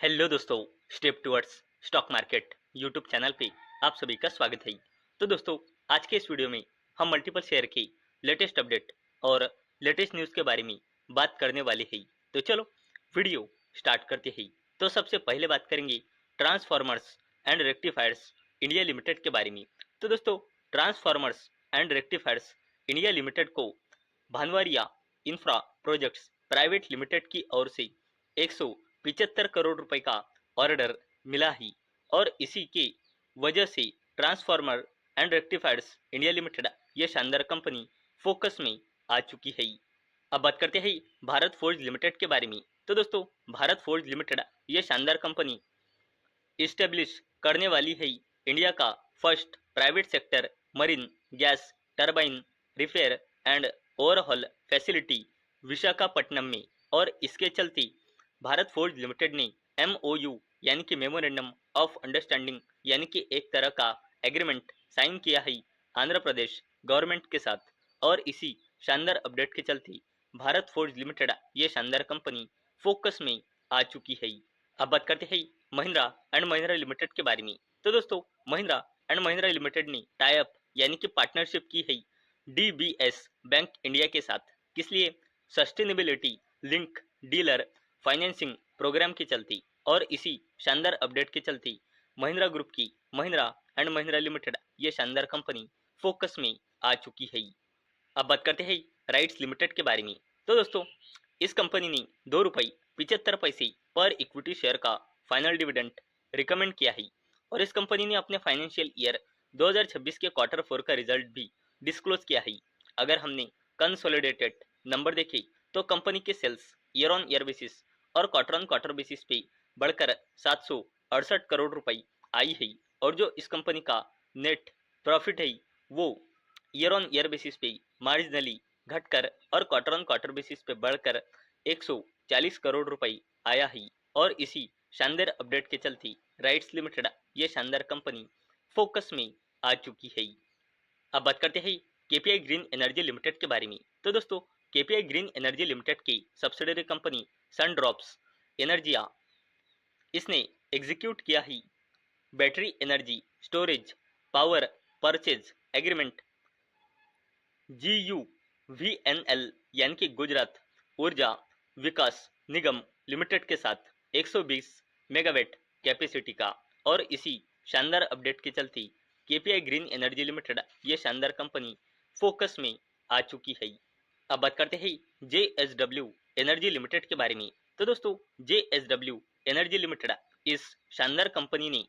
Hello दोस्तों, step towards stock market YouTube channel पे आप सभी का स्वागत है। तो दोस्तों, आज के इस वीडियो में हम मल्टीपल शेयर के लेटेस्ट अपडेट और लेटेस्ट न्यूज़ के बारे में बात करने वाले हैं। तो चलो वीडियो स्टार्ट करते हैं। तो सबसे पहले बात करेंगे transformers and rectifiers India limited के बारे में। तो दोस्तों, transformers and rectifiers India limited को भानवारिया इंफ्रा प्रोजेक्ट्स प्राइवेट लिमिटेड की ओर से 175 करोड़ रुपए का ऑर्डर मिला ही, और इसी के वजह से transformer and rectifiers India limited ये शानदार कंपनी फोकस में आ चुकी है। अब बात करते हैं भारत फोर्ज लिमिटेड के बारे में। तो दोस्तों, भारत फोर्ज लिमिटेड ये शानदार कंपनी इस्टेब्लिश करने वाली है इंडिया का first private sector marine gas turbine repair and overhaul facility Visakhapatnam में, और इसके चलते भारत फोर्ज लिमिटेड ने MOU यानी कि मेमोरेंडम ऑफ अंडरस्टैंडिंग यानी कि एक तरह का एग्रीमेंट साइन किया है आंध्र प्रदेश गवर्नमेंट के साथ। और इसी शानदार अपडेट के चलते भारत फोर्ज लिमिटेड ये शानदार कंपनी फोकस में आ चुकी है। अब बात करते हैं महिंद्रा एंड महिंद्रा लिमिटेड के बारे में। तो दोस्तों, महिंद्रा एंड महिंद्रा लिमिटेड ने टाई अप यानी कि पार्टनरशिप की है DBS बैंक इंडिया के साथ। किस लिए? Sustainability link dealer financing programme के चलते, और इसी शानदार अपडेट के चलते महिंद्रा ग्रुप की महिंद्रा एंड महिंद्रा लिमिटेड ये शानदार कंपनी फोकस में आ चुकी है। अब बात करते हैं राइट्स लिमिटेड के बारे में। तो दोस्तों, इस कंपनी ने ₹2.75 पर इक्विटी शेयर का फाइनल डिविडेंड रिकमेंड किया है, और इस कंपनी ने अपने फाइनेंशियल ईयर 2026 के क्वार्टर 4 का रिजल्ट भी डिस्क्लोज किया है। अगर हमने कंसोलिडेटेड नंबर देखे तो कंपनी के sales year on year basis और क्वार्टर ऑन क्वार्टर बेसिस पे बढ़कर 768 करोड़ रुपए आई है, और जो इस कंपनी का नेट प्रॉफिट है वो ईयर ऑन ईयर बेसिस पे मार्जिनली घटकर और क्वार्टर ऑन क्वार्टर बेसिस पे बढ़कर 140 करोड़ रुपए आया है, और इसी शानदार अपडेट के चलते राइट्स लिमिटेड ये शानदार कंपनी फोकस में आ चुकी है। अब बात करते हैं KPI ग्रीन एनर्जी लिमिटेड के बारे में। तो दोस्तों, KPI ग्रीन एनर्जी लिमिटेड की subsidiary company sun drops energia इसने एग्जीक्यूट किया ही battery energy storage power purchase agreement GUVNL यानी कि गुजरात ऊर्जा विकास निगम लिमिटेड के साथ 120 मेगावाट कैपेसिटी का, और इसी शानदार अपडेट के चलते KPI ग्रीन एनर्जी लिमिटेड ये शानदार कंपनी फोकस में आ चुकी है। अब बात करते हैं JSW एनर्जी लिमिटेड के बारे में। तो दोस्तों, JSW एनर्जी लिमिटेड इस शानदार कंपनी ने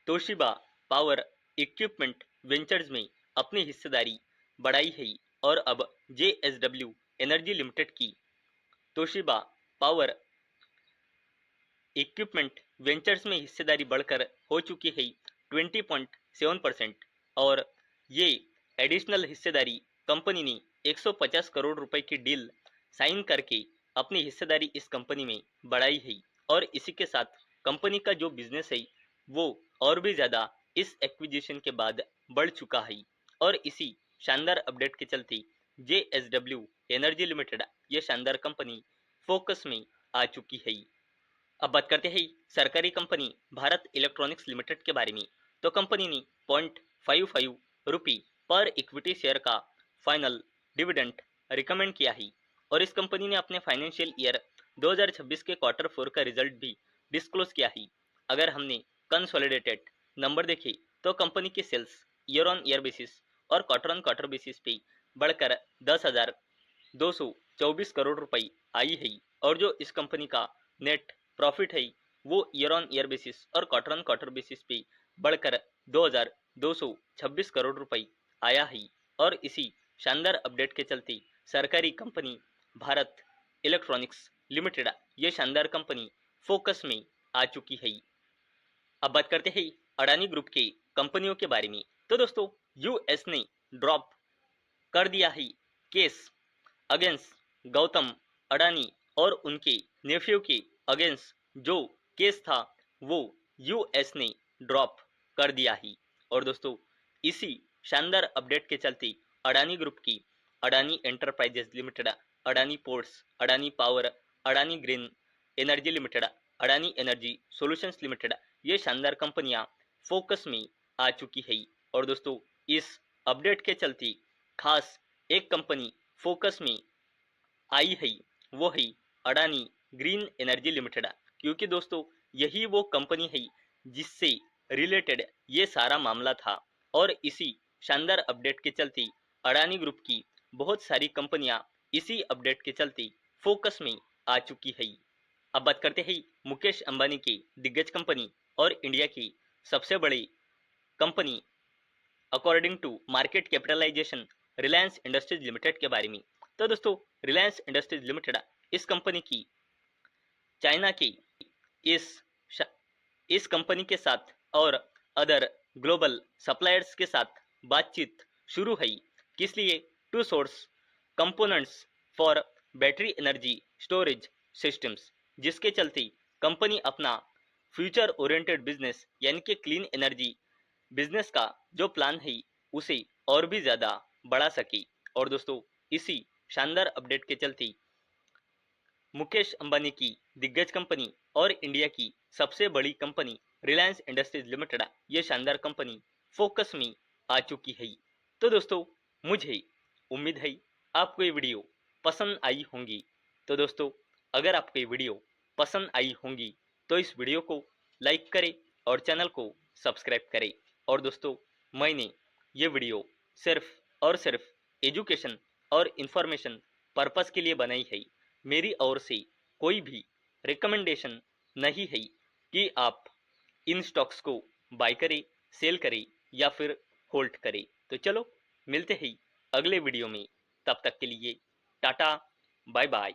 तोशिबा पावर इक्विपमेंट वेंचर्स में अपनी हिस्सेदारी बढ़ाई है, और अब JSW एनर्जी लिमिटेड की तोशिबा पावर इक्विपमेंट वेंचर्स में हिस्सेदारी बढ़कर हो चुकी है 20.7%, और ये एडिशनल हिस्सेदारी कंपनी ने 150 करोड़ रुपए की डील साइन करके अपनी हिस्सेदारी इस कंपनी में बढ़ाई है, और इसी के साथ कंपनी का जो बिजनेस है वो और भी ज़्यादा इस एक्विजिशन के बाद बढ़ चुका है, और इसी शानदार अपडेट के चलते JSW एनर्जी लिमिटेड ये शानदार कंपनी फोकस में आ चुकी है। अब बात करते हैं सरकारी कंपनी भारत इलेक्ट्रॉनिक्स लिमिटेड के बारे में। तो कंपनी ने ₹0.55 पर इक्विटी शेयर का फाइनल डिविडेंड रिकमेंड किया है, और इस कंपनी ने अपने फाइनेंशियल ईयर 2026 के क्वार्टर 4 का रिजल्ट भी डिस्क्लोज किया है। अगर हमने कंसोलिडेटेड नंबर देखे तो कंपनी के sales year on year basis और क्वार्टर ऑन क्वार्टर बेसिस पे बढ़कर 10,224 करोड़ रुपए आई है, और जो इस कंपनी का नेट प्रॉफिट है वो ईयर ऑन ईयर बेसिस और क्वार्टर ऑन क्वार्टर बेसिस पे बढ़कर 2,226 करोड़ रुपए आया है, और इसी शानदार अपडेट के चलते सरकारी कंपनी भारत इलेक्ट्रॉनिक्स लिमिटेड ये शानदार कंपनी फोकस में आ चुकी है। अब बात करते हैं अडानी ग्रुप के कंपनियों के बारे में। तो दोस्तों, US ने ड्रॉप कर दिया है केस अगेंस्ट गौतम अडानी और उनके नेफ्यू के अगेंस्ट जो केस था वो US ने ड्रॉप कर दिया ही, और दोस्तों इसी शानदार अपडेट के चलते अडानी ग्रुप की Adani enterprises limited, Adani ports, Adani power, Adani green energy limited Adani energy solutions limited, ये शानदार कंपनियां फोकस में आ चुकी है। और दोस्तों इस अपडेट के चलते खास एक कंपनी फोकस में आई है, वो है अडानी ग्रीन एनर्जी लिमिटेड। क्योंकि दोस्तों यही वो कंपनी है जिससे रिलेटेड ये सारा मामला था। और इसी शानदार अपडेट के चलते अडानी ग्रुप की बहुत सारी कंपनियां इसी अपडेट के चलते फोकस में आ चुकी है। अब बात करते हैं मुकेश अंबानी की दिग्गज कंपनी और इंडिया की सबसे बड़ी company according to market capitalisation Reliance Industries Limited के बारे में। तो दोस्तों रिलायंस इंडस्ट्रीज लिमिटेड इस कंपनी की चाइना की इस इस कंपनी के साथ और अदर ग्लोबल सप्लायर्स के साथ बातचीत शुरू है, किस लिए, to source components for battery energy storage systems, जिसके चलते कंपनी अपना फ्यूचर ओरिएंटेड बिजनेस यानी कि क्लीन एनर्जी बिजनेस का जो प्लान है उसे और भी ज्यादा बढ़ा सके। और दोस्तों इसी शानदार अपडेट के चलते मुकेश अंबानी की दिग्गज कंपनी और इंडिया की सबसे बड़ी कंपनी रिलायंस इंडस्ट्रीज लिमिटेड, ये शानदार कंपनी फोकस में आ चुकी है। तो दोस्तों मुझे उम्मीद है आपको ये वीडियो पसंद आई होंगी। तो दोस्तों अगर आपको ये वीडियो पसंद आई होंगी तो इस वीडियो को लाइक करें और चैनल को सब्सक्राइब करें। और दोस्तों मैंने ये वीडियो सिर्फ और सिर्फ एजुकेशन और इंफॉर्मेशन पर्पस के लिए बनाई है। मेरी ओर से कोई भी रिकमेंडेशन नहीं है कि आप इन स्टॉक्स को बाय करें, सेल करें या फिर होल्ड करें। तो चलो मिलते हैं अगले वीडियो में, तब तक के लिए टाटा बाय बाय।